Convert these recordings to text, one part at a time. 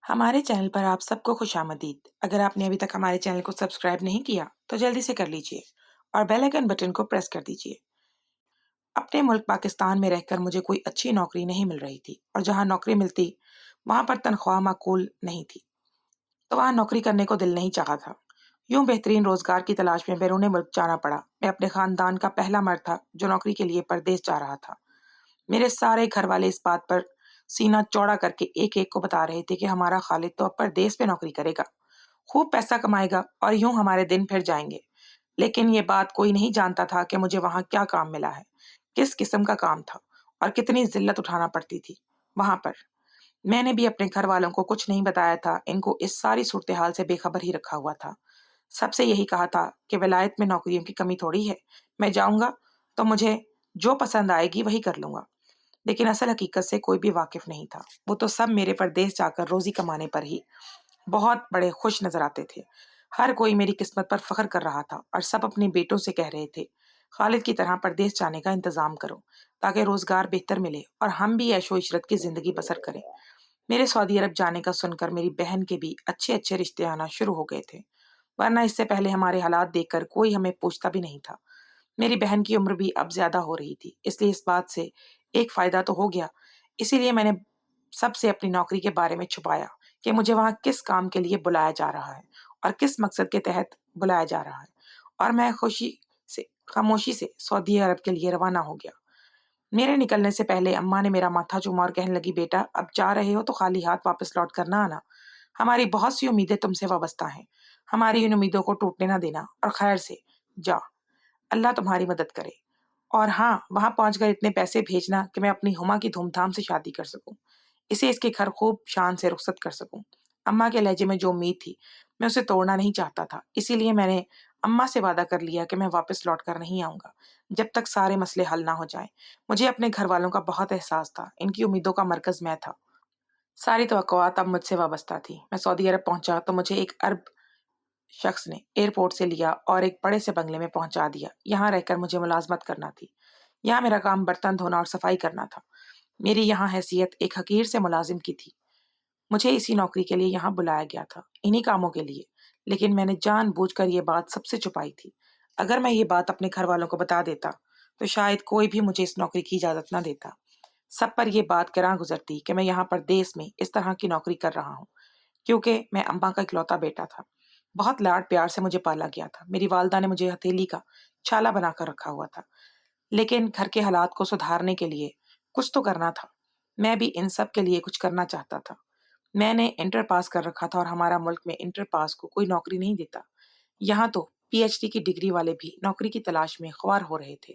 ہمارے چینل پر آپ سب کو خوش آمدید۔ اگر آپ نے ابھی تک ہمارے چینل کو سبسکرائب نہیں کیا تو جلدی سے کر لیجئے اور بیل آئیکن بٹن کو پریس کر دیجئے۔ اپنے ملک پاکستان میں رہ کر مجھے کوئی اچھی نوکری نہیں مل رہی تھی، اور جہاں نوکری ملتی وہاں پر تنخواہ معقول نہیں تھی، تو وہاں نوکری کرنے کو دل نہیں چاہا تھا۔ یوں بہترین روزگار کی تلاش میں بیرون ملک جانا پڑا۔ میں اپنے خاندان کا پہلا مرد تھا جو نوکری کے لیے پردیس جا رہا تھا۔ میرے سارے گھر والے اس بات پر سینہ چوڑا کر کے ایک ایک کو بتا رہے تھے کہ ہمارا خالد تو اب پردیس میں نوکری کرے گا، خوب پیسہ کمائے گا اور یوں ہمارے دن پھر جائیں گے۔ لیکن یہ بات کوئی نہیں جانتا تھا کہ مجھے وہاں کیا کام ملا ہے، کس قسم کا کام تھا اور کتنی ذلت اٹھانا پڑتی تھی وہاں پر۔ میں نے بھی اپنے گھر والوں کو کچھ نہیں بتایا تھا، ان کو اس ساری صورتحال سے بے خبر ہی رکھا ہوا تھا۔ سب سے یہی کہا تھا کہ ولایت میں نوکریوں کی کمی تھوڑی ہے، میں جاؤں گا تو مجھے جو پسند آئے گی وہی کر لوں گا۔ لیکن اصل حقیقت سے کوئی بھی واقف نہیں تھا۔ وہ تو سب میرے پردیس جا کر روزی کمانے پر ہی بہت بڑے خوش نظر آتے تھے۔ ہر کوئی میری قسمت پر فخر کر رہا تھا اور سب اپنے بیٹوں سے کہہ رہے تھے خالد کی طرح پردیس جانے کا انتظام کرو تاکہ روزگار بہتر ملے اور ہم بھی عیش و عشرت کی زندگی بسر کریں۔ میرے سعودی عرب جانے کا سن کر میری بہن کے بھی اچھے اچھے رشتے آنا شروع ہو گئے تھے، ورنہ اس سے پہلے ہمارے حالات دیکھ کر کوئی ہمیں پوچھتا بھی نہیں تھا۔ میری بہن کی عمر بھی اب زیادہ ہو رہی تھی، اس لیے اس بات سے ایک فائدہ تو ہو گیا۔ اسی لیے میں نے سب سے اپنی نوکری کے بارے میں چھپایا کہ مجھے وہاں کس کام کے لیے بلایا جا رہا ہے اور کس مقصد کے تحت بلایا جا رہا ہے، اور میں خاموشی سے سعودی عرب کے لیے روانہ ہو گیا۔ میرے نکلنے سے پہلے اماں نے میرا ماتھا چوما اور کہنے لگی، بیٹا اب جا رہے ہو تو خالی ہاتھ واپس لوٹ کر نہ آنا، ہماری بہت سی امیدیں تم سے وابستہ ہیں، ہماری ان امیدوں کو ٹوٹنے نہ دینا اور خیر سے جا، اللہ تمہاری مدد کرے۔ اور ہاں، وہاں پہنچ کر اتنے پیسے بھیجنا کہ میں اپنی ہما کی دھوم دھام سے شادی کر سکوں، اسے اس کے گھر خوب شان سے رخصت کر سکوں۔ اماں کے لہجے میں جو امید تھی میں اسے توڑنا نہیں چاہتا تھا، اسی لیے میں نے اماں سے وعدہ کر لیا کہ میں واپس لوٹ کر نہیں آؤں گا جب تک سارے مسئلے حل نہ ہو جائیں۔ مجھے اپنے گھر والوں کا بہت احساس تھا، ان کی امیدوں کا مرکز میں تھا، ساری توقعات اب مجھ سے وابستہ تھی۔ میں سعودی عرب پہنچا تو مجھے ایک عرب شخص نے ایئرپورٹ سے لیا اور ایک بڑے سے بنگلے میں پہنچا دیا۔ یہاں رہ کر مجھے ملازمت کرنا تھی، یہاں میرا کام برتن دھونا اور صفائی کرنا تھا۔ میری یہاں حیثیت ایک حقیر سے ملازم کی تھی، مجھے اسی نوکری کے لیے یہاں بلایا گیا تھا، انہی کاموں کے لیے، لیکن میں نے جان بوجھ کر یہ بات سب سے چھپائی تھی۔ اگر میں یہ بات اپنے گھر والوں کو بتا دیتا تو شاید کوئی بھی مجھے اس نوکری کی اجازت نہ دیتا۔ سب پر یہ بات گراں گزرتی کہ میں یہاں پر دیس میں اس طرح کی نوکری کر رہا ہوں، کیونکہ میں اماں کا اکلوتا بیٹا تھا، بہت لاڈ پیار سے مجھے پالا گیا تھا۔ میری والدہ نے مجھے ہتھیلی کا چھالا بنا کر رکھا ہوا تھا، لیکن گھر کے حالات کو سدھارنے کے لیے کچھ تو کرنا تھا۔ میں بھی ان سب کے لیے کچھ کرنا چاہتا تھا۔ میں نے انٹر پاس کر رکھا تھا اور ہمارا ملک میں انٹر پاس کو کوئی نوکری نہیں دیتا، یہاں تو پی ایچ ڈی کی ڈگری والے بھی نوکری کی تلاش میں خوار ہو رہے تھے،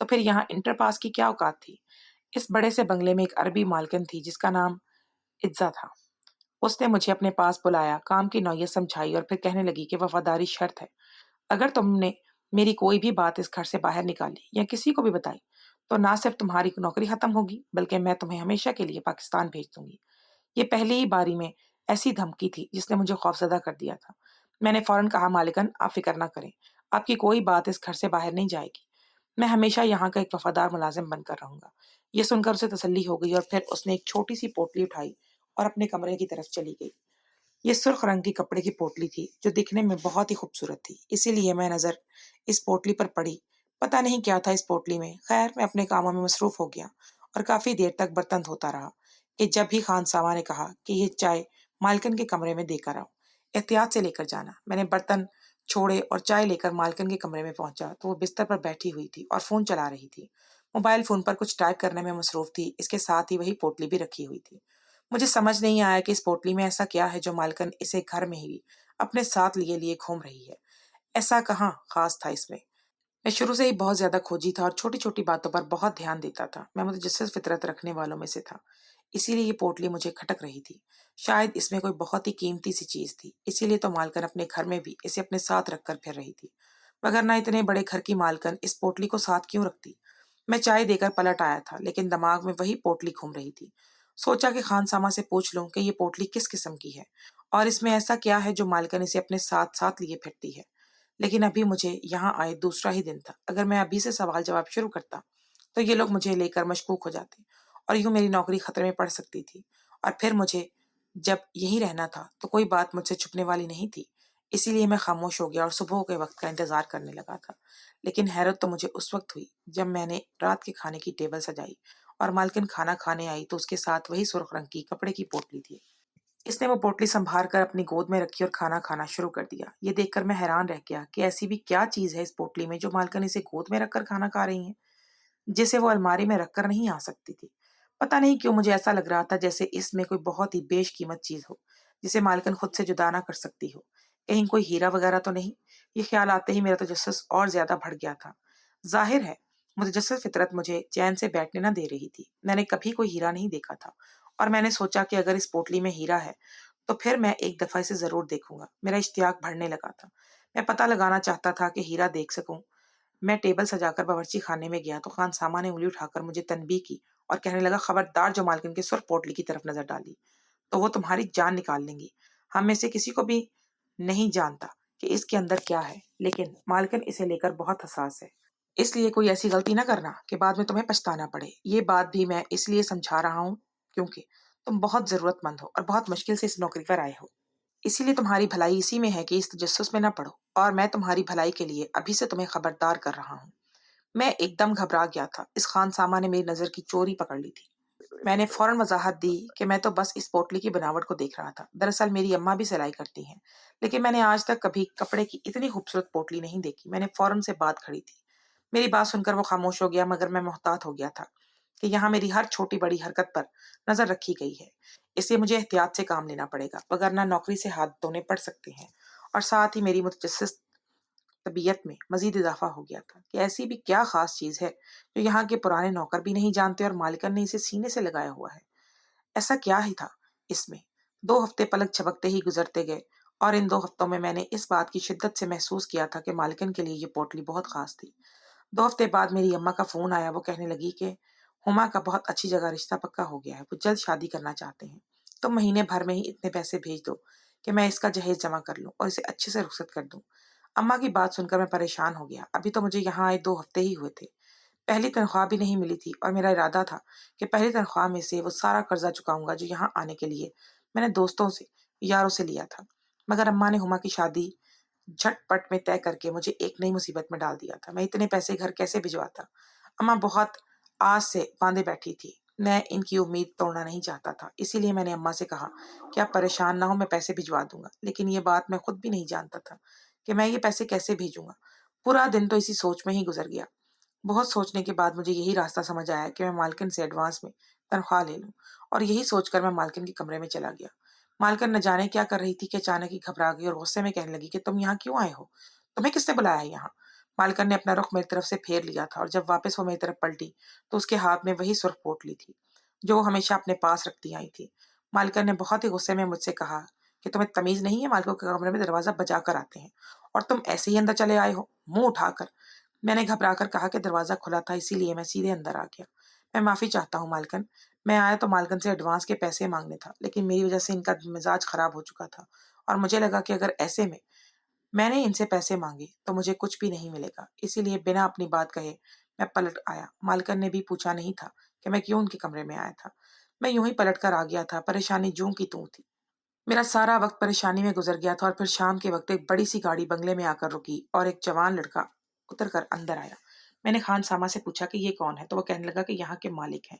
تو پھر یہاں انٹر پاس کی کیا اوقات تھی؟ اس بڑے سے بنگلے میں ایک عربی مالکن تھی جس کا نام عزا تھا۔ اس نے مجھے اپنے پاس بلایا، کام کی نوعیت سمجھائی اور پھر کہنے لگی کہ وفاداری شرط ہے، اگر تم نے میری کوئی بھی بات اس گھر سے باہر نکالی یا کسی کو بھی بتائی تو نہ صرف تمہاری نوکری ختم ہوگی بلکہ میں تمہیں ہمیشہ کے لیے پاکستان بھیج دوں گی۔ یہ پہلی ہی باری میں ایسی دھمکی تھی جس نے مجھے خوفزدہ کر دیا تھا۔ میں نے فوراً کہا، مالکن آپ فکر نہ کریں، آپ کی کوئی بات اس گھر سے باہر نہیں جائے گی، میں ہمیشہ یہاں کا ایک وفادار ملازم بن کر رہوں گا۔ یہ سن کر اسے تسلی ہو گئی اور پھر اس نے ایک چھوٹی سی پوٹلی اٹھائی اور اپنے کمرے کی طرف چلی گئی۔ یہ سرخ رنگ کی کپڑے کی پوٹلی تھی جو دکھنے میں بہت ہی خوبصورت تھی، اسی لیے میں نظر اس پوٹلی پر پڑی۔ پتہ نہیں کیا تھا اس پوٹلی میں، خیر میں اپنے کاموں میں مصروف ہو گیا اور کافی دیر تک برتن دھوتا رہا کہ جب ہی خان سامہ نے کہا کہ یہ چائے مالکن کے کمرے میں دے کر آؤ، احتیاط سے لے کر جانا۔ میں نے برتن چھوڑے اور چائے لے کر مالکن کے کمرے میں پہنچا تو وہ بستر پر بیٹھی ہوئی تھی اور فون چلا رہی تھی، موبائل فون پر کچھ ٹائپ کرنے میں مصروف تھی، اس کے ساتھ ہی وہی پوٹلی بھی رکھی ہوئی تھی۔ مجھے سمجھ نہیں آیا کہ اس پوٹلی میں ایسا کیا ہے جو مالکن اسے گھر میں ہی اپنے ساتھ لیے لیے گھوم رہی ہے، ایسا کہاں خاص تھا اس میں؟ میں شروع سے ہی بہت زیادہ کھوجی تھا اور چھوٹی چھوٹی باتوں پر بہت دھیان دیتا تھا، میں متجسس فطرت رکھنے والوں میں سے تھا، اسی لیے یہ پوٹلی مجھے کھٹک رہی تھی، شاید اس میں کوئی بہت ہی قیمتی سی چیز تھی، اسی لیے تو مالکن اپنے گھر میں بھی اسے اپنے ساتھ رکھ کر پھر رہی تھی، وگرنہ اتنے بڑے گھر کی مالکن اس پوٹلی کو ساتھ کیوں رکھتی؟ میں چائے دے کر پلٹ آیا تھا لیکن دماغ میں وہی پوٹلی گھوم رہی تھی۔ سوچا کہ خان سامہ سے پوچھ لوں کہ یہ پوٹلی کس قسم کی ہے اور اس میں ایسا کیا ہے جو مالکن اسے اپنے ساتھ ساتھ لیے پھرتی ہے، لیکن ابھی مجھے یہاں آئے دوسرا ہی دن تھا، اگر میں ابھی سے سوال جواب شروع کرتا تو یہ لوگ مجھے لے کر مشکوک ہو جاتے اور یوں میری نوکری خطرے میں پڑ سکتی تھی، اور پھر مجھے جب یہی رہنا تھا تو کوئی بات مجھ سے چھپنے والی نہیں تھی، اسی لیے میں خاموش ہو گیا اور صبح کے وقت کا انتظار کرنے لگا تھا۔ لیکن حیرت تو مجھے اس وقت ہوئی جب میں نے رات کے کھانے کی ٹیبل سجائی اور مالکن کھانا کھانے آئی تو اس کے ساتھ وہی سرخ رنگ کی کپڑے کی پوٹلی تھی۔ اس نے وہ پوٹلی سنبھال کر اپنی گود میں رکھی اور کھانا کھانا شروع کر دیا۔ یہ دیکھ کر میں حیران رہ گیا کہ ایسی بھی کیا چیز ہے اس پوٹلی میں جو مالکن اسے گود میں رکھ کر کھانا کھا رہی ہیں، جسے وہ الماری میں رکھ کر نہیں آ سکتی تھی۔ پتہ نہیں کیوں مجھے ایسا لگ رہا تھا جیسے اس میں کوئی بہت ہی بیش قیمت چیز ہو جسے مالکن خود سے جدا نہ کر سکتی ہو۔ کہیں کوئی ہیرا وغیرہ تو نہیں؟ یہ خیال آتے ہی میرا تجسس اور زیادہ بڑھ گیا تھا۔ ظاہر ہے متجسس فطرت مجھے چین سے بیٹھنے نہ دے رہی تھی۔ میں نے کبھی کوئی ہیرا نہیں دیکھا تھا اور میں نے سوچا کہ اگر اس پوٹلی میں ہیرا ہے تو پھر میں ایک دفعہ اسے ضرور دیکھوں گا۔ میرا اشتیاق بڑھنے لگا تھا۔ میں پتہ لگانا چاہتا تھا کہ ہیرا دیکھ سکوں۔ میں ٹیبل سجا کر باورچی خانے میں گیا تو خان سامہ نے انگلی اٹھا کر مجھے تنبیہ کی اور کہنے لگا، خبردار جو مالکن کے سرخ پوٹلی کی طرف نظر ڈالی تو وہ تمہاری جان نکال لیں گی۔ ہم میں سے کسی کو بھی نہیں جانتا کہ اس کے اندر کیا ہے، لیکن مالکن اسے لے کر بہت حساس ہے۔ اس لیے کوئی ایسی غلطی نہ کرنا کہ بعد میں تمہیں پچھتانا پڑے۔ یہ بات بھی میں اس لیے سمجھا رہا ہوں کیونکہ تم بہت ضرورت مند ہو اور بہت مشکل سے اس نوکری پر آئے ہو۔ اسی لیے تمہاری بھلائی اسی میں ہے کہ اس تجسس میں نہ پڑو، اور میں تمہاری بھلائی کے لیے ابھی سے تمہیں خبردار کر رہا ہوں۔ میں ایک دم گھبرا گیا تھا۔ اس خان سامہ نے میری نظر کی چوری پکڑ لی تھی۔ میں نے فوراً وضاحت دی کہ میں تو بس اس پوٹلی کی بناوٹ کو دیکھ رہا تھا۔ دراصل میری اماں بھی سلائی کرتی ہیں، لیکن میں نے آج تک کبھی کپڑے کی اتنی خوبصورت پوٹلی نہیں دیکھی۔ میں نے فوراً سے بات کھڑی تھی۔ میری بات سن کر وہ خاموش ہو گیا، مگر میں محتاط ہو گیا تھا کہ یہاں میری ہر چھوٹی بڑی حرکت پر نظر رکھی گئی ہے۔ اس لیے مجھے احتیاط سے کام لینا پڑے گا، وگرنہ نوکری سے ہاتھ دھونے پڑ سکتے ہیں۔ اور ساتھ ہی میری متجسس طبیعت میں مزید اضافہ ہو گیا تھا کہ ایسی بھی کیا خاص چیز ہے جو یہاں کے پرانے نوکر بھی نہیں جانتے اور مالکن نے اسے سینے سے لگایا ہوا ہے۔ ایسا کیا ہی تھا اس میں؟ 2 ہفتے پلک جھپکتے ہی گزرتے گئے اور ان 2 ہفتوں میں نے اس بات کی شدت سے محسوس کیا تھا کہ مالکن کے لیے یہ پوٹلی بہت خاص تھی۔ 2 ہفتے بعد میری اماں کا فون آیا۔ وہ کہنے لگی کہ ہما کا بہت اچھی جگہ رشتہ پکا ہو گیا ہے، وہ جلد شادی کرنا چاہتے ہیں۔ تم مہینے بھر میں ہی اتنے پیسے بھیج دو کہ میں اس کا جہیز جمع کر لوں اور اسے اچھے سے رخصت کر دوں۔ اماں کی بات سن کر میں پریشان ہو گیا۔ ابھی تو مجھے یہاں آئے 2 ہفتے ہی ہوئے تھے، پہلی تنخواہ بھی نہیں ملی تھی، اور میرا ارادہ تھا کہ پہلی تنخواہ میں سے وہ سارا قرضہ چکاؤں گا جو یہاں آنے کے لیے میں نے دوستوں سے، یاروں سے لیا تھا۔ مگر اماں نے ہما کی شادی جھٹ پٹ میں طے کر کے مجھے ایک نئی مصیبت میں ڈال دیا تھا۔ میں اتنے پیسے گھر کیسے بھجواتا؟ اماں بہت آس سے باندھے بیٹھی تھی۔ میں ان کی امید توڑنا نہیں چاہتا تھا، اسی لیے میں نے اماں سے کہا کہ آپ پریشان نہ ہو، میں پیسے بھجوا دوں گا۔ لیکن یہ بات میں خود بھی نہیں جانتا تھا کہ میں یہ پیسے کیسے بھیجوں گا۔ پورا دن تو اسی سوچ میں ہی گزر گیا۔ بہت سوچنے کے بعد مجھے یہی راستہ سمجھ آیا کہ میں مالکن سے ایڈوانس میں تنخواہ لے لوں، اور یہی سوچ کر میں مالکن کے کمرے میں چلا گیا۔ مالکن نہ جانے کیا کر رہی تھی کہ اچانک ہی گھبرا گئی اور غصے میں کہنے لگی کہ تم یہاں کیوں آئے ہو؟ تمہیں کس نے بلایا ہے یہاں؟ مالکن نے اپنا رخ میری طرف سے پھیر لیا تھا، اور جب واپس وہ میری طرف پلٹی تو اس کے ہاتھ میں وہی سرخ پوٹلی تھی جو وہ ہمیشہ اپنے پاس رکھتی آئی تھی۔ مالکن نے بہت ہی غصے میں مجھ سے کہا کہ تمہیں تمیز نہیں ہے؟ مالکوں کے کمرے میں دروازہ بجا کر آتے ہیں اور تم ایسے ہی اندر چلے آئے ہو منہ اٹھا کر۔ میں نے گھبرا کر کہا کہ دروازہ کھلا تھا، اسی لیے میں سیدھے اندر آ گیا۔ میں معافی چاہتا ہوں مالکن، میں آیا تو مالکن سے ایڈوانس کے پیسے مانگنے تھا، لیکن میری وجہ سے ان کا مزاج خراب ہو چکا تھا اور مجھے لگا کہ اگر ایسے میں نے ان سے پیسے مانگے تو مجھے کچھ بھی نہیں ملے گا، اسی لیے بنا اپنی بات کہے میں پلٹ آیا۔ مالکن نے بھی پوچھا نہیں تھا کہ میں کیوں ان کے کمرے میں آیا تھا۔ میں یوں ہی پلٹ کر آ گیا تھا۔ پریشانی جوں کی توں تھی۔ میرا سارا وقت پریشانی میں گزر گیا تھا، اور پھر شام کے وقت ایک بڑی سی گاڑی بنگلے میں آ کر رکی اور ایک جوان لڑکا اتر کر اندر آیا۔ میں نے خان سامہ سے پوچھا کہ یہ کون ہے تو وہ کہنے لگا کہ یہاں کے مالک ہیں،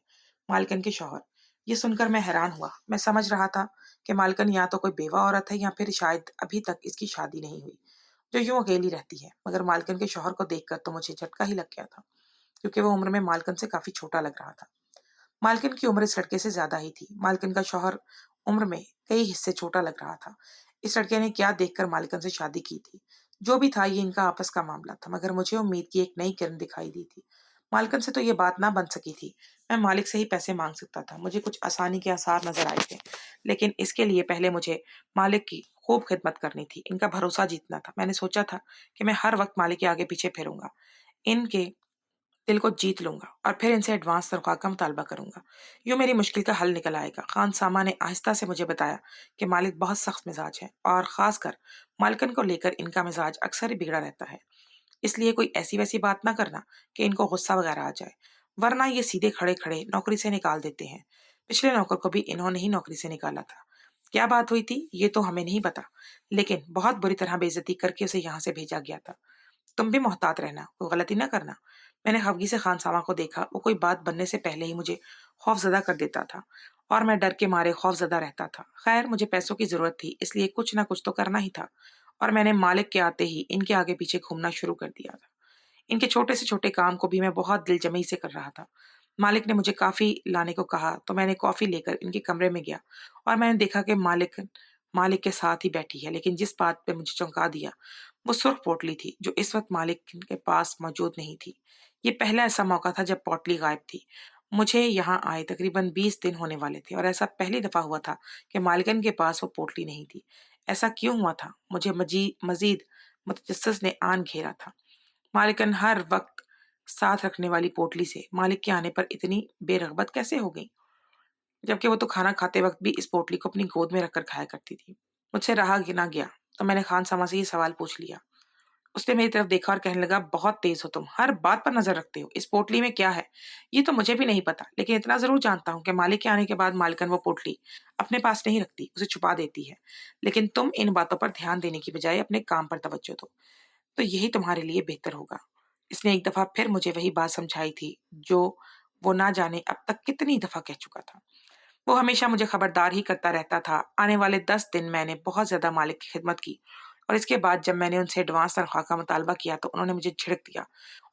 مالکن کے شوہر۔ یہ سن کر میں حیران ہوا۔ میں سمجھ رہا تھا کہ مالکن یا تو کوئی بیوہ عورت ہے یا پھر شاید ابھی تک اس کی شادی نہیں ہوئی، جو یوں اکیلی رہتی ہے۔ مگر مالکن کے شوہر کو دیکھ کر تو مجھے جھٹکا ہی لگ گیا تھا، کیونکہ وہ عمر میں مالکن سے کافی چھوٹا لگ رہا تھا۔ مالکن کی عمر اس لڑکے سے زیادہ ہی تھی۔ مالکن کا شوہر عمر میں کئی حصے چھوٹا لگ رہا تھا۔ اس لڑکے نے کیا دیکھ کر مالکن سے شادی کی تھی؟ جو بھی تھا، یہ ان کا آپس کا معاملہ تھا، مگر مجھے امید کی ایک نئی کرن دکھائی دی تھی۔ مالکن سے تو یہ بات نہ بن سکی تھی۔ میں مالک سے ہی پیسے مانگ سکتا تھا۔ مجھے کچھ آسانی کے آثار نظر آئے تھے، لیکن اس کے لیے پہلے مجھے مالک کی خوب خدمت کرنی تھی، ان کا بھروسہ جیتنا تھا۔ میں نے سوچا تھا کہ میں ہر وقت مالک کے آگے پیچھے پھروں گا، ان کے دل کو جیت لوں گا اور پھر ان سے ایڈوانس تنخواہ کا مطالبہ کروں گا۔ یوں میری مشکل کا حل نکل آئے گا۔ خان سامہ نے آہستہ سے مجھے بتایا کہ مالک بہت سخت مزاج ہے، اور خاص کر مالکن کو لے کر ان کا مزاج اکثر ہی بگڑا رہتا ہے۔ اس لیے کوئی ایسی ویسی بات نہ کرنا کہ ان کو غصہ وغیرہ آ جائے، ورنہ یہ سیدھے کھڑے کھڑے نوکری سے نکال دیتے ہیں۔ پچھلے نوکر کو بھی انہوں نے ہی نوکری سے نکالا تھا۔ क्या बात हुई थी ये तो हमें नहीं पता, लेकिन बहुत बुरी तरह बेइज्जती करके उसे यहाँ से भेजा गया था। तुम भी मोहतात रहना, कोई गलती ना करना। मैंने खफगी से खानसामा को देखा। वो कोई बात बनने से पहले ही मुझे खौफजदा कर देता था और मैं डर के मारे खौफजदा रहता था। खैर, मुझे पैसों की जरूरत थी, इसलिए कुछ ना कुछ तो करना ही था और मैंने मालिक के आते ही इनके आगे पीछे घूमना शुरू कर दिया था। इनके छोटे से छोटे काम को भी मैं बहुत दिलजमी से कर रहा था। मालिक ने मुझे कॉफी लाने को कहा तो मैंने कॉफी लेकर इनके कमरे में गया और मैंने देखा कि मालिक मालिक के साथ ही बैठी है। लेकिन जिस बात पे मुझे चौंका दिया वो सुर्ख पोटली थी, जो इस वक्त मालिक के पास मौजूद नहीं थी। ये पहला ऐसा मौका था जब पोटली गायब थी। मुझे यहाँ आए तकरीबन 20 दिन होने वाले थे और ऐसा पहली दफा हुआ था कि मालिकन के पास वो पोटली नहीं थी। ऐसा क्यों हुआ था? मुझे मजीद मुतजस्सिस ने आन घेरा था। मालिकन हर वक्त साथ रखने वाली पोटली से मालिक के आने पर इतनी बेरगबत कैसे हो गई, जबकि वो तो खाना खाते वक्त भी इस पोटली को अपनी गोद में रखकर खाया करती थी। मुझसे रहा ना गया तो मैंने खान सामा से ये सवाल पूछ लिया। उसने मेरी तरफ देखा और कहने लगा, बहुत तेज हो तुम, हर बात पर नजर रखते हो। इस पोटली में क्या है ये तो मुझे भी नहीं पता, लेकिन इतना जरूर जानता हूँ कि मालिक के आने के बाद मालकन वो पोटली अपने पास नहीं रखती, उसे छुपा देती है। लेकिन तुम इन बातों पर ध्यान देने की बजाय अपने काम पर तवज्जो दो, तो यही तुम्हारे लिए बेहतर होगा। इसने एक दफा फिर मुझे वही बात समझाई थी जो वो ना जाने अब तक कितनी दफा कह चुका था। वो हमेशा मुझे खबरदार ही करता रहता था। आने वाले 10 दिन मैंने बहुत ज्यादा मालिक की खिदमत की और इसके बाद जब मैंने उनसे एडवांस तनख्वाह का मुतालबा किया तो उन्होंने मुझे झिड़क दिया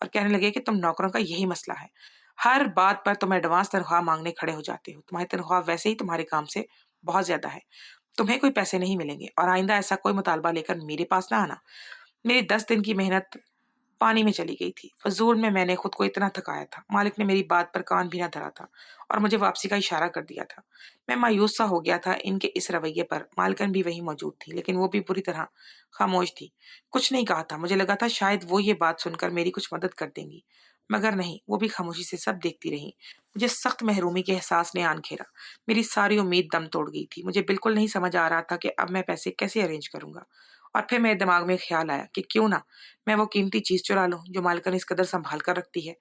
और कहने लगे कि तुम नौकरों का यही मसला है, हर बात पर तुम एडवांस तनख्वाह मांगने खड़े हो जाते हो। तुम्हारी तनख्वाह वैसे ही तुम्हारे काम से बहुत ज्यादा है, तुम्हें कोई पैसे नहीं मिलेंगे और आइंदा ऐसा कोई मुतालबा लेकर मेरे पास ना आना। मेरी 10 दिन की मेहनत पानी में चली गई थी। फजूल में मैंने खुद को इतना थकाया था। मालिक ने मेरी बात पर कान भी ना धरा था और मुझे वापसी का इशारा कर दिया था। मैं मायूस सा हो गया था इनके इस रवैये पर। मालकन भी वहीं मौजूद थी, लेकिन वो भी बुरी तरह खामोश थी। कुछ नहीं कहा था। मुझे लगा था शायद वो ये बात सुनकर मेरी कुछ मदद कर देंगी, मगर नहीं, वो भी खामोशी से सब देखती रही। मुझे सख्त महरूमी के एहसास ने आन घेरा। मेरी सारी उम्मीद दम तोड़ गई थी। मुझे बिल्कुल नहीं समझ आ रहा था कि अब मैं पैसे कैसे अरेंज करूंगा। और फिर मेरे दिमाग में ख्याल आया कि क्यों ना मैं वो कीमती चीज चुरा लूं जो मालकन इस कदर संभाल कर रखती है।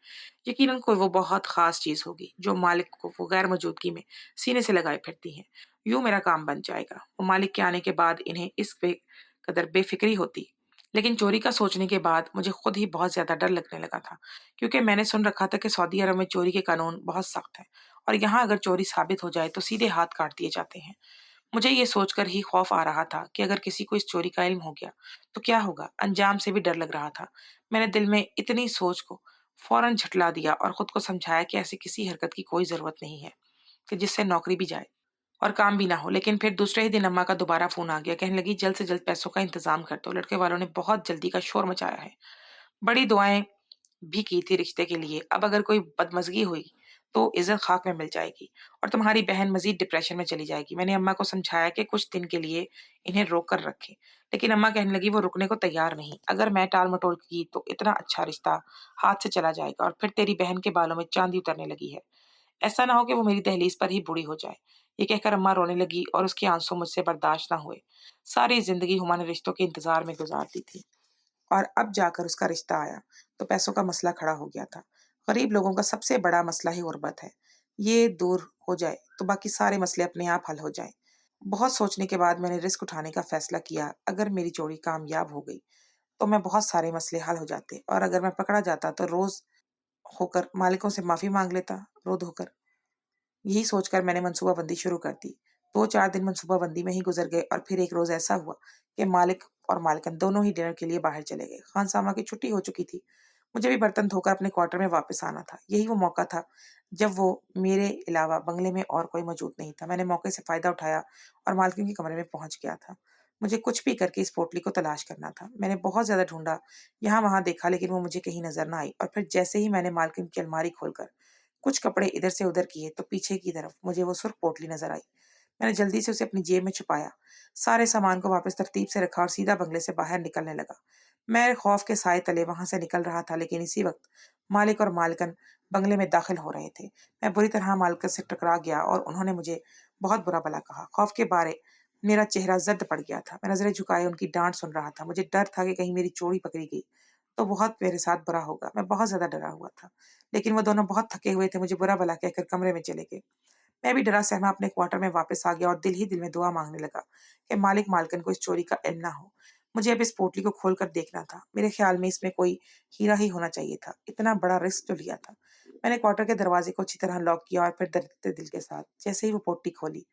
यकीनन कोई वो बहुत खास चीज होगी जो मालिक को वो गैर मौजूदगी में सीने से लगाए फिरती है। यूं मेरा काम बन जाएगा। वो मालिक के आने के बाद इन्हें इस कदर बेफिक्री होती। लेकिन चोरी का सोचने के बाद मुझे खुद ही बहुत ज्यादा डर लगने लगा था, क्योंकि मैंने सुन रखा था कि सऊदी अरब में चोरी के कानून बहुत सख्त हैं और यहाँ अगर चोरी साबित हो जाए तो सीधे हाथ काट दिए जाते हैं। मुझे ये सोचकर ही खौफ आ रहा था कि अगर किसी को इस चोरी का इल्म हो गया तो क्या होगा। अंजाम से भी डर लग रहा था। मैंने दिल में इतनी सोच को फौरन झटला दिया और खुद को समझाया कि ऐसी किसी हरकत की कोई जरूरत नहीं है कि जिससे नौकरी भी जाए और काम भी ना हो। लेकिन फिर दूसरे ही दिन अम्मा का दोबारा फोन आ गया। कहने लगी, जल्द से जल्द पैसों का इंतजाम कर दो, लड़के वालों ने बहुत जल्दी का शोर मचाया है। बड़ी दुआएं भी की थी रिश्ते के लिए। अब अगर कोई बदमज़गी हुई तो इज़्ज़त खाक में मिल जाएगी और तुम्हारी बहन मज़ीद डिप्रेशन में चली जाएगी। मैंने अम्मा को समझाया कि कुछ दिन के लिए इन्हें रोक कर रखें, लेकिन अम्मा कहने लगी वो रुकने को तैयार नहीं। अगर मैं टाल-मटोल की तो इतना अच्छा रिश्ता हाथ से चला जाएगा और फिर तेरी बहन के बालों में चांदी उतरने लगी है। ऐसा ना हो कि वो मेरी दहलीज पर ही बूढ़ी हो जाए। ये कहकर अम्मा रोने लगी और उसके आंसू मुझसे बर्दाश्त ना हुए। सारी जिंदगी हुमा ने रिश्तों के इंतजार में गुजार दी थी और अब जाकर उसका रिश्ता आया तो पैसों का मसला खड़ा हो गया था। गरीब लोगों का सबसे बड़ा मसला ही गुर्बत है। ये दूर हो जाए तो बाकी सारे मसले अपने आप हल हो जाएं। बहुत सोचने के बाद मैंने रिस्क उठाने का फैसला किया। अगर मेरी चोरी कामयाब हो गई तो मैं बहुत सारे मसले हल हो जाते और अगर मैं पकड़ा जाता तो रोज होकर मालिकों से माफी मांग लेता, रो धोकर। यही सोचकर मैंने मंसूबाबंदी शुरू कर दी। 2-4 दिन मंसूबाबंदी में ही गुजर गए और फिर एक रोज ऐसा हुआ कि मालिक और मालकिन दोनों ही डिनर के लिए बाहर चले गए। खानसामा की छुट्टी हो चुकी थी। मुझे भी बर्तन धोकर अपने क्वार्टर में वापस आना था। यही वो मौका था जब वो मेरे अलावा बंगले में और कोई मौजूद नहीं था। मैंने मौके से फायदा उठाया और मालकिन के कमरे में पहुंच गया था। मुझे कुछ भी करके इस पोटली को तलाश करना था। मैंने बहुत ज्यादा ढूंढा, यहाँ वहां देखा, लेकिन वो मुझे कहीं नजर ना आई। और फिर जैसे ही मैंने मालकिन की अलमारी खोलकर कुछ कपड़े इधर से उधर किए तो पीछे की तरफ मुझे वो सुर्ख पोटली नजर आई। मैंने जल्दी से उसे अपनी जेब में छुपाया, सारे सामान को वापस तरतीब से रखा और सीधा बंगले से बाहर निकलने लगा। मैं खौफ के साए तले वहां से निकल रहा था, लेकिन इसी वक्त मालिक और मालकन बंगले में दाखिल हो रहे थे। मैं बुरी तरह मालकन से टकरा गया और उन्होंने मुझे बहुत बुरा भला कहा। खौफ के बारे मेरा चेहरा जर्द पड़ गया था। मैं नजरें झुकाए उनकी डांट सुन रहा था। मुझे डर था कि कहीं मेरी चोरी पकड़ी गई तो बहुत मेरे साथ बुरा होगा। मैं बहुत ज्यादा डरा हुआ था, लेकिन वो दोनों बहुत थके हुए थे। मुझे बुरा भला कहकर कमरे में चले गए। मैं भी डरा सहमा अपने क्वार्टर में वापस आ गया और दिल ही दिल में दुआ मांगने लगा कि मालिक मालकिन को इस चोरी का इल्म ना हो। मुझे अब इस पोटली को खोलकर देखना था। मेरे ख्याल में इसमें कोई हीरा ही होना चाहिए था। इतना बड़ा रिस्क जो लिया था। मैंने क्वार्टर के दरवाजे को अच्छी तरह लॉक किया और फिर डरते दिल के साथ जैसे ही वो पोटली खोली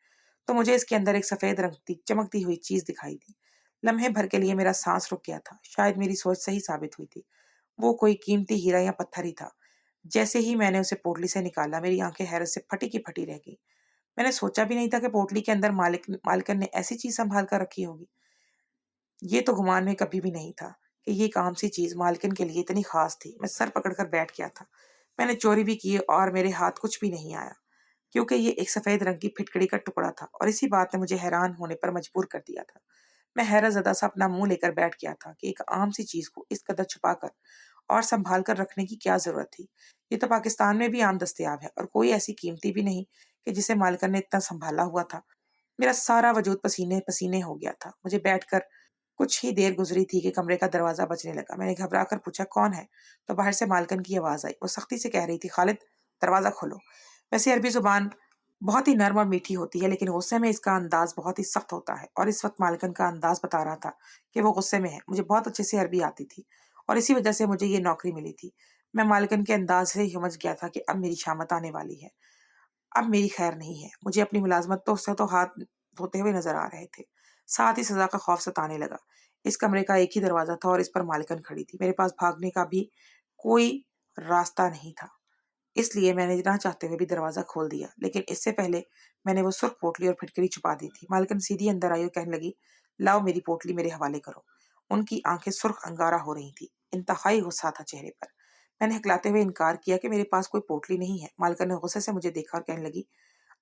तो मुझे इसके अंदर एक सफेद रंग की चमकती हुई चीज दिखाई दी। लम्हे भर के लिए मेरा सांस रुक गया था। शायद मेरी सोच सही साबित हुई थी। वो कोई कीमती हीरा या पत्थर ही था। जैसे ही मैंने उसे पोटली से निकाला मेरी आंखें हैरत से फटी की फटी रह गई। मैंने सोचा भी नहीं था कि पोटली के अंदर मालकन ने ऐसी चीज संभाल कर रखी होगी। ये तो गुमान में कभी भी नहीं था कि ये काम सी चीज मालकिन के लिए इतनी खास थी। मैं सर पकड़कर बैठ गया था। मैंने चोरी भी की और मेरे हाथ कुछ भी नहीं आया क्योंकि ये एक सफेद रंग की फिटकड़ी का टुकड़ा था और इसी बात ने मुझे हैरान होने पर मजबूर कर दिया था। मैं हैरत ज़दा सा अपना मुंह लेकर बैठ गया था कि एक आम सी चीज को इस कदर छुपाकर और संभाल कर रखने की क्या जरूरत थी। ये तो पाकिस्तान में भी आम दस्तयाब है और कोई ऐसी कीमती भी नहीं कि जिसे मालकन ने इतना संभाला हुआ था। मेरा सारा वजूद पसीने पसीने हो गया था। मुझे बैठकर कुछ ही देर गुजरी थी कि कमरे का दरवाजा बजने लगा। मैंने घबरा कर पूछा कौन है, तो बाहर से मालकन की आवाज आई। वो सख्ती से कह रही थी खालिद दरवाजा खोलो। वैसे अरबी जुबान बहुत ही नर्म और मीठी होती है लेकिन गुस्से में इसका अंदाज बहुत ही सख्त होता है और इस वक्त मालकन का अंदाज बता रहा था कि वो गुस्से में है। मुझे बहुत अच्छे से अरबी आती थी और इसी वजह से मुझे ये नौकरी मिली थी। मैं मालकन के अंदाज से ही समझ गया था कि अब मेरी शामत आने वाली है। अब मेरी खैर नहीं है। मुझे अपनी मुलाजमत तो उससे तो हाथ धोते हुए नजर आ रहे थे, साथ ही सजा का खौफ सताने लगा। इस कमरे का एक ही दरवाजा था और इस पर मालकन खड़ी थी। मेरे पास भागने का भी कोई रास्ता नहीं था, इसलिए मैंने ना चाहते हुए भी दरवाजा खोल दिया। लेकिन इससे पहले मैंने वो सुर्ख पोटली और फिटकरी छुपा दी थी। मालकन सीधी अंदर आई और कहने लगी लाओ मेरी पोटली मेरे हवाले करो। उनकी आंखें सुर्ख अंगारा हो रही थी। इंतहाई गुस्सा था चेहरे पर। मैंने हिकलाते हुए इनकार किया कि मेरे पास कोई पोटली नहीं है। मालकन ने गुस्से से मुझे देखा और कहने लगी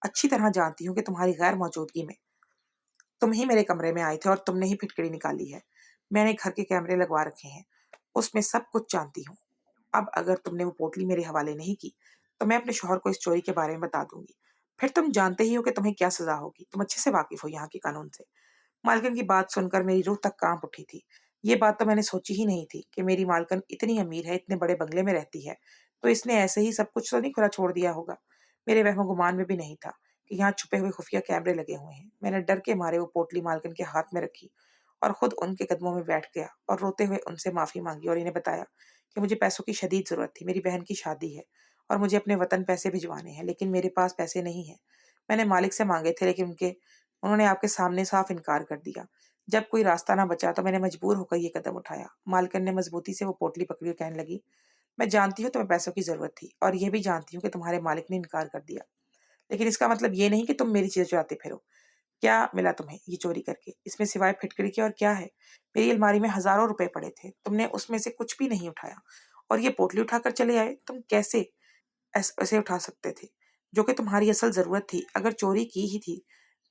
अच्छी तरह जानती हूँ कि तुम्हारी गैर मौजूदगी में तुम ही मेरे कमरे में आए थे और तुमने ही फिटकड़ी निकाली है। मैंने घर के कैमरे लगवा रखे हैं, उसमें सब कुछ जानती हूँ। अब अगर तुमने वो पोटली मेरे हवाले नहीं की तो मैं अपने शौहर को इस चोरी के बारे में बता दूंगी। फिर तुम जानते ही हो कि तुम्हें क्या सजा होगी। तुम अच्छे से वाकिफ हो यहाँ के कानून से। मालकिन की बात सुनकर मेरी रूह तक कांप उठी थी। ये बात तो मैंने सोची ही नहीं थी कि मेरी मालकिन इतनी अमीर है, इतने बड़े बंगले में रहती है, तो इसने ऐसे ही सब कुछ तो नहीं खुला छोड़ दिया होगा। मेरे वहम गुमान में भी नहीं था कि यहाँ छुपे हुए खुफिया कैमरे लगे हुए हैं। मैंने डर के मारे वो पोटली मालकिन के हाथ में रखी और खुद उनके कदमों में बैठ गया और रोते हुए उनसे माफी मांगी और इन्हें बताया कि मुझे पैसों की शदीद जरूरत थी। मेरी बहन की शादी है और मुझे अपने वतन पैसे भिजवाने हैं, लेकिन मेरे पास पैसे नहीं है। मैंने मालिक से मांगे थे लेकिन उन्होंने आपके सामने साफ इनकार कर दिया। जब कोई रास्ता ना बचा तो मैंने मजबूर होकर ये कदम उठाया। मालकिन ने मजबूती से वो पोटली पकड़ी और कहने लगी मैं जानती हूँ तुम्हें पैसों की जरूरत थी और ये भी जानती हूँ कि तुम्हारे मालिक ने इनकार कर दिया, लेकिन इसका मतलब ये नहीं कि तुम मेरी चीज चुराते फिरो। क्या मिला तुम्हें ये चोरी करके? इसमें सिवाय फिटकरी के और क्या है? मेरी अलमारी में हजारों रुपए पड़े थे, तुमने उसमें से कुछ भी नहीं उठाया और ये पोटली उठाकर चले आए। तुम कैसे ऐसे उठा सकते थे, जो कि तुम्हारी असल जरूरत थी? अगर चोरी की ही थी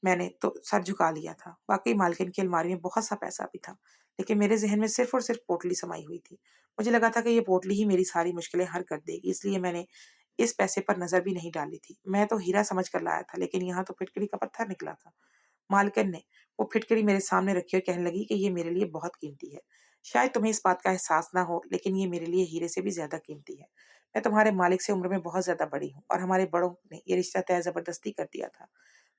मैंने तो सर झुका लिया था। वाकई मालकिन की अलमारी में बहुत सा पैसा भी था, लेकिन मेरे जहन में सिर्फ और सिर्फ पोटली समाई हुई थी। मुझे लगा था कि ये पोटली ही मेरी सारी मुश्किलें हल कर देगी, इसलिए मैंने इस पैसे पर नजर भी नहीं डाली थी। मैं तो हीरा समझ कर लाया था, लेकिन यहाँ तो फिटकरी का पत्थर निकला था। मालकिन ने वो फिटकरी मेरे सामने रखी और कहने लगी कि ये मेरे लिए बहुत कीमती है। शायद तुम्हें इस बात का एहसास ना हो, लेकिन ये मेरे लिए हीरे से भी ज्यादा कीमती है। मैं तुम्हारे मालिक से उम्र में बहुत ज्यादा बड़ी हूँ और हमारे बड़ों ने ये रिश्ता तय जबरदस्ती कर दिया था।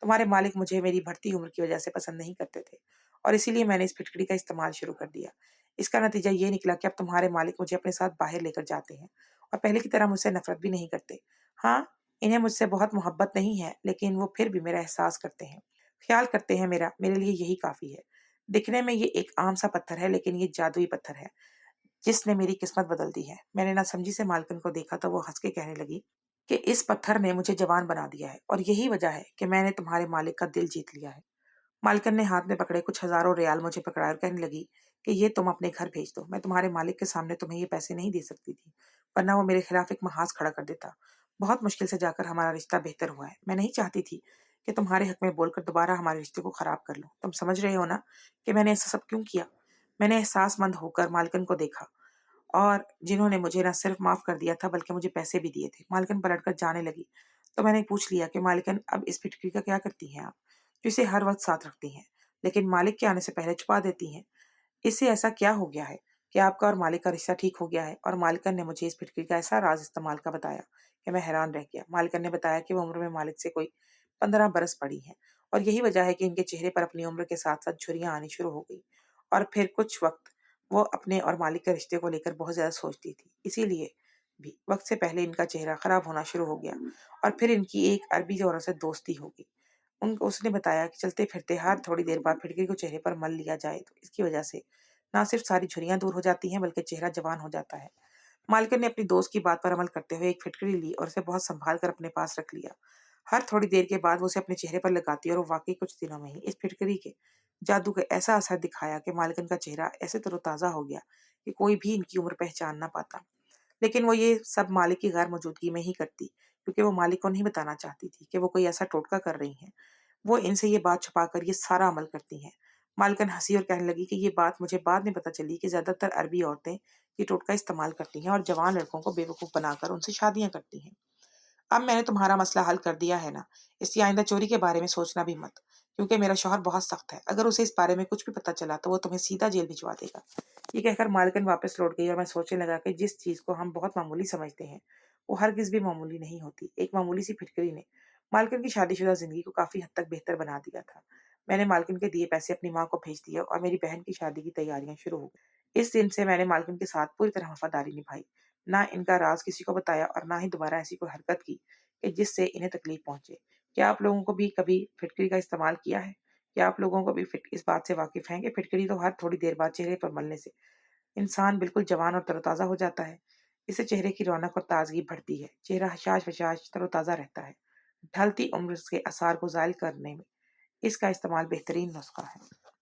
तुम्हारे मालिक मुझे मेरी बढ़ती उम्र की वजह से पसंद नहीं करते थे और इसीलिए मैंने इस फिटकड़ी का इस्तेमाल शुरू कर दिया। इसका नतीजा ये निकला कि अब तुम्हारे मालिक मुझे अपने साथ बाहर लेकर जाते हैं और पहले की तरह मुझसे नफरत भी नहीं करते। हाँ, इन्हें मुझसे बहुत मोहब्बत नहीं है, लेकिन वो फिर भी मेरा एहसास करते हैं, ख्याल करते हैं मेरा। मेरे लिए यही काफी है। दिखने में ये एक आम सा पत्थर है, लेकिन ये जादुई पत्थर है जिसने मेरी किस्मत बदल दी है। मैंने नासमझी से मालकिन को देखा तो वो हंस के कहने लगी कि इस पत्थर ने मुझे जवान बना दिया है और यही वजह है कि मैंने तुम्हारे मालिक का दिल जीत लिया है। मालकिन ने हाथ में पकड़े कुछ हजारों रियाल मुझे पकड़ाए और कहने लगी कि ये तुम अपने घर भेज दो। मैं तुम्हारे मालिक के सामने तुम्हें ये पैसे नहीं दे सकती थी, वरना वो मेरे खिलाफ एक महाज खड़ा कर देता। बहुत मुश्किल से जाकर हमारा रिश्ता बेहतर हुआ है। मैं नहीं चाहती थी कि तुम्हारे हक में बोलकर दोबारा हमारे रिश्ते को खराब कर लूं। तुम समझ रहे हो ना कि मैंने ऐसा सब क्यों किया? मैंने एहसासमंद होकर मालकिन को देखा और जिन्होंने मुझे न सिर्फ माफ कर दिया था बल्कि मुझे पैसे भी दिए थे। मालकिन पलटकर जाने लगी तो मैंने पूछ लिया कि मालकिन अब इस फिटकरी का क्या करती हैं आप, जो इसे हर वक्त साथ रखती हैं लेकिन मालिक के आने से पहले छुपा देती हैं? इससे ऐसा क्या हो गया है कि आपका और मालिक का रिश्ता ठीक हो गया है? और मालकिन ने मुझे इस फिटकरी का ऐसा राज इस्तेमाल का बताया कि मैं हैरान रह गया। मालकिन ने बताया कि वो उम्र में मालिक से कोई 15 बरस पड़ी हैं और यही वजह है कि इनके चेहरे पर अपनी उम्र के साथ-साथ झुर्रियाँ आनी शुरू हो गई और फिर कुछ वक़्त वो अपने और मालिक के रिश्ते को लेकर बहुत ज़्यादा सोचती थी। इसीलिए भी वक़्त से पहले इनका चेहरा खराब होना शुरू हो गया और फिर इनकी एक अरबी औरत से दोस्ती हो गई। उसने बताया कि चलते-फिरते हर थोड़ी देर बाद फिटकरी को चेहरे पर मल लिया जाए तो इसकी वजह से ना सिर्फ सारी झुर्रियाँ दूर हो जाती हैं बल्कि चेहरा जवान हो जाता है। मालकिन ने अपनी दोस्त की बात पर अमल करते हुए एक फिटकरी ली और उसे बहुत संभाल कर अपने पास रख लिया। हर थोड़ी देर के बाद वो उसे अपने चेहरे पर लगाती और वो वाकई कुछ दिनों में ही इस फिटकरी के जादू का ऐसा असर दिखाया कि मालकिन का चेहरा ऐसे तरोताजा हो गया कि कोई भी इनकी उम्र पहचान ना पाता। लेकिन वो ये सब मालिक की गैर मौजूदगी में ही करती क्योंकि वो मालिक को नहीं बताना चाहती थी कि वो कोई ऐसा टोटका कर रही हैं। वो इनसे ये बात छुपाकर ये सारा अमल करती हैं। मालकिन हंसी और कहने लगी कि ये बात मुझे बाद में पता चली कि ज्यादातर अरबी औरतें ये टोटका इस्तेमाल करती हैं और जवान लड़कों को बेवकूफ बनाकर उनसे शादियां करती हैं। अब मैंने तुम्हारा मसला हल कर दिया है ना, इसलिए आइंदा चोरी के बारे में सोचना भी मत, क्योंकि मेरा शौहर बहुत सख्त है। अगर उसे इस बारे में कुछ भी पता चला तो वो तुम्हें सीधा जेल भिजवा देगा। ये कहकर मालकिन वापस लौट गई और मैं सोचने लगा कि जिस चीज को हम बहुत मामूली समझते हैं वो हरगिज भी मामूली नहीं होती। एक मामूली सी फिटकरी ने मालकिन की शादीशुदा जिंदगी को काफी हद तक बेहतर बना दिया था। मैंने मालकिन के दिए पैसे अपनी माँ को भेज दिए और मेरी बहन की शादी की तैयारियां शुरू हो गई। इस दिन से मैंने मालकिन के साथ पूरी तरह वफादारी निभाई, ना इनका राज किसी को बताया और ना ही दोबारा ऐसी कोई हरकत की कि जिससे इन्हें तकलीफ पहुंचे। क्या आप लोगों को भी कभी फिटकरी का इस्तेमाल किया है? क्या आप लोगों को भी इस बात से वाकिफ हैं कि फिटकरी तो हर थोड़ी देर बाद चेहरे पर मलने से इंसान बिल्कुल जवान और तरोताजा हो जाता है। इससे चेहरे की रौनक और ताजगी बढ़ती है, चेहरा हशाश वशाश तरोताजा रहता है। ढलती उम्र के आसार को जायल करने में इसका इस्तेमाल बेहतरीन नुस्खा है।